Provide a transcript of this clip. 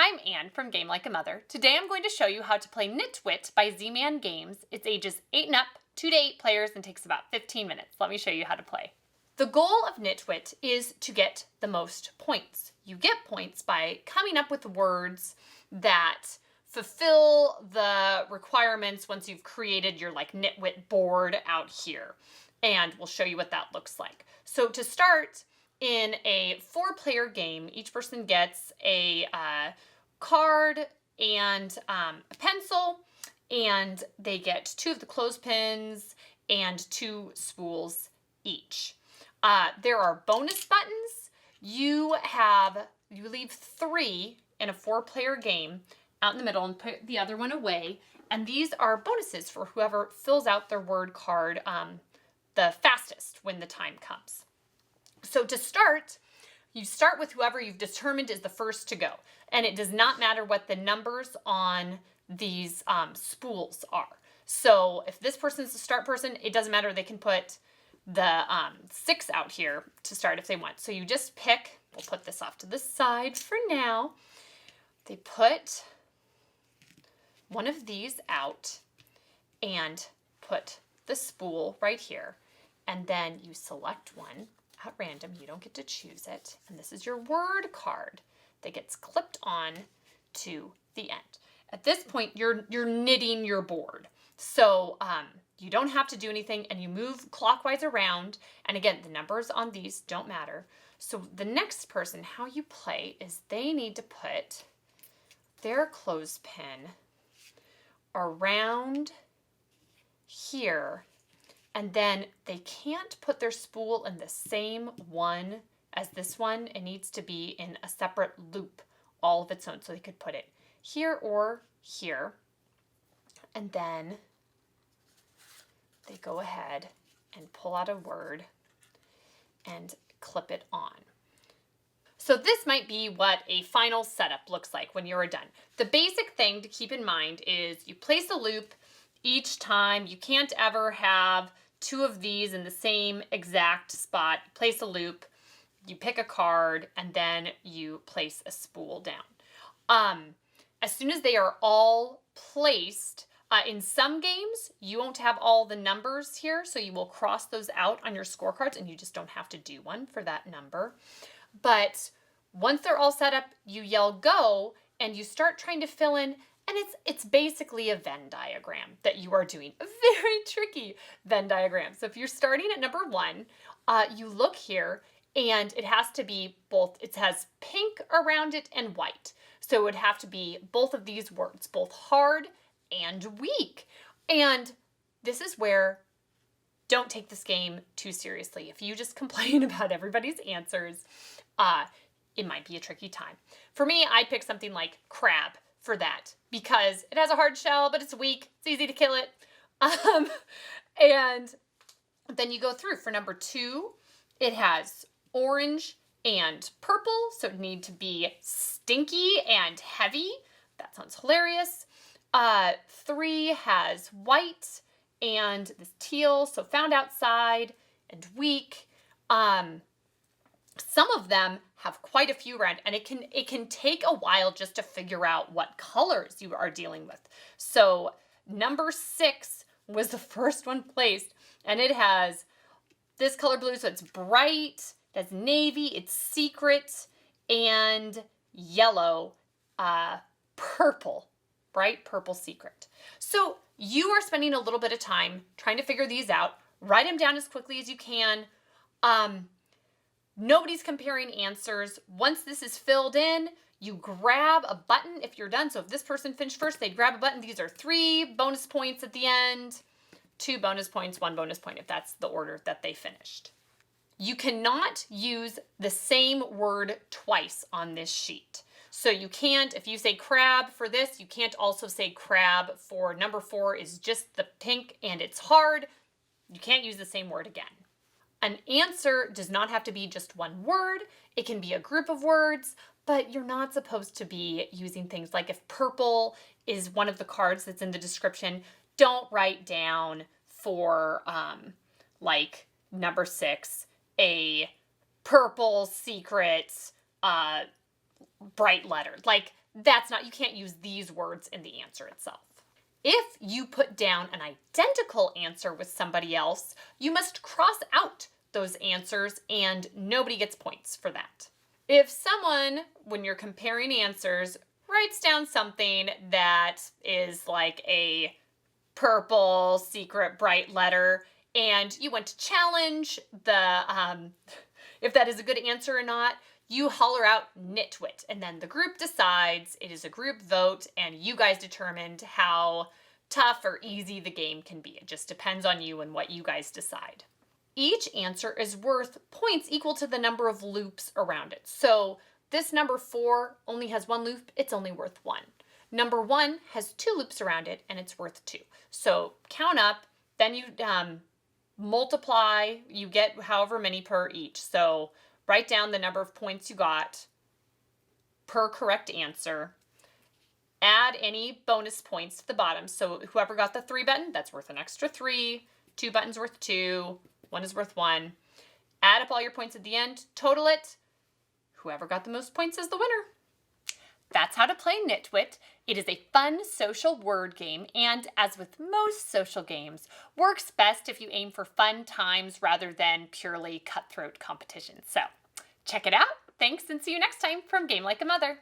I'm Anne from Game Like a Mother. Today I'm going to show you how to play Knit Wit by Z-Man Games. It's ages 8 and up, 2 to 8 players, and takes about 15 minutes. Let me show you how to play. The goal of Knit Wit is to get the most points. You get points by coming up with words that fulfill the requirements once you've created your Knit Wit board out here. And we'll show you what that looks like. So to start, in a 4-player game, each person gets a card and a pencil, and they get 2 of the clothespins and 2 spools each. There are bonus buttons. You leave 3 in a 4-player game out in the middle and put the other one away. And these are bonuses for whoever fills out their word card the fastest when the time comes. So to start, you start with whoever you've determined is the first to go. And it does not matter what the numbers on these spools are. So if this person's the start person, it doesn't matter. They can put the 6 out here to start if they want. So you just pick, we'll put this off to the side for now. They put one of these out and put the spool right here. And then you select one at random. You don't get to choose it. And this is your word card that gets clipped on to the end. At this point, you're knitting your board. So you don't have to do anything, and you move clockwise around. And again, the numbers on these don't matter. So the next person, how you play is they need to put their clothespin around here. And then they can't put their spool in the same one as this one. It needs to be in a separate loop, all of its own. So they could put it here or here. And then they go ahead and pull out a word and clip it on. So this might be what a final setup looks like when you're done. The basic thing to keep in mind is you place a loop each time. You can't ever have 2 of these in the same exact spot. Place a loop, you pick a card, and then you place a spool down. As soon as they are all placed, in some games, you won't have all the numbers here, so you will cross those out on your scorecards, and you just don't have to do one for that number. But once they're all set up, you yell go, and you start trying to fill in. And it's basically a Venn diagram that you are doing, a very tricky Venn diagram. So if you're starting at number 1, you look here, and it has to be both, it has pink around it and white. So it would have to be both of these words, both hard and weak. And this is where don't take this game too seriously. If you just complain about everybody's answers, it might be a tricky time. For me, I picked something like crab for that because it has a hard shell, but it's weak. It's easy to kill it. And then you go through. For number 2, it has orange and purple, so it need to be stinky and heavy. That sounds hilarious. 3 has white and this teal, so found outside and weak. Some of them have quite a few around, and it can take a while just to figure out what colors you are dealing with. So number 6 was the first one placed, and it has this color blue, so it's bright, it has navy, it's secret, and yellow, purple, bright purple secret. So you are spending a little bit of time trying to figure these out. Write them down as quickly as you can. Nobody's comparing answers. Once this is filled in, you grab a button if you're done. So if this person finished first, they'd grab a button. These are 3 bonus points at the end, 2 bonus points, 1 bonus point if that's the order that they finished. You cannot use the same word twice on this sheet. So you can't, if you say crab for this, you can't also say crab for number 4 is just the pink and it's hard. You can't use the same word again. An answer does not have to be just one word. It can be a group of words, but you're not supposed to be using things like if purple is one of the cards that's in the description, don't write down for like number 6, a purple secret bright letter. Like you can't use these words in the answer itself. If you put down an identical answer with somebody else, you must cross out those answers and nobody gets points for that. If someone, when you're comparing answers, writes down something that is like a purple secret bright letter and you want to challenge if that is a good answer or not, you holler out Knit Wit, and then the group decides. It is a group vote, and you guys determined how tough or easy the game can be. It just depends on you and what you guys decide. Each answer is worth points equal to the number of loops around it. So this number 4 only has 1 loop, it's only worth 1. Number 1 has 2 loops around it, and it's worth 2. So count up, then you multiply, you get however many per each. So write down the number of points you got per correct answer. Add any bonus points to the bottom. So whoever got the 3 button, that's worth an extra 3. 2 buttons worth 2. 1 is worth 1. Add up all your points at the end, total it. Whoever got the most points is the winner. That's how to play Knit Wit. It is a fun social word game, and as with most social games, works best if you aim for fun times rather than purely cutthroat competitions. So check it out. Thanks, and see you next time from Game Like a Mother.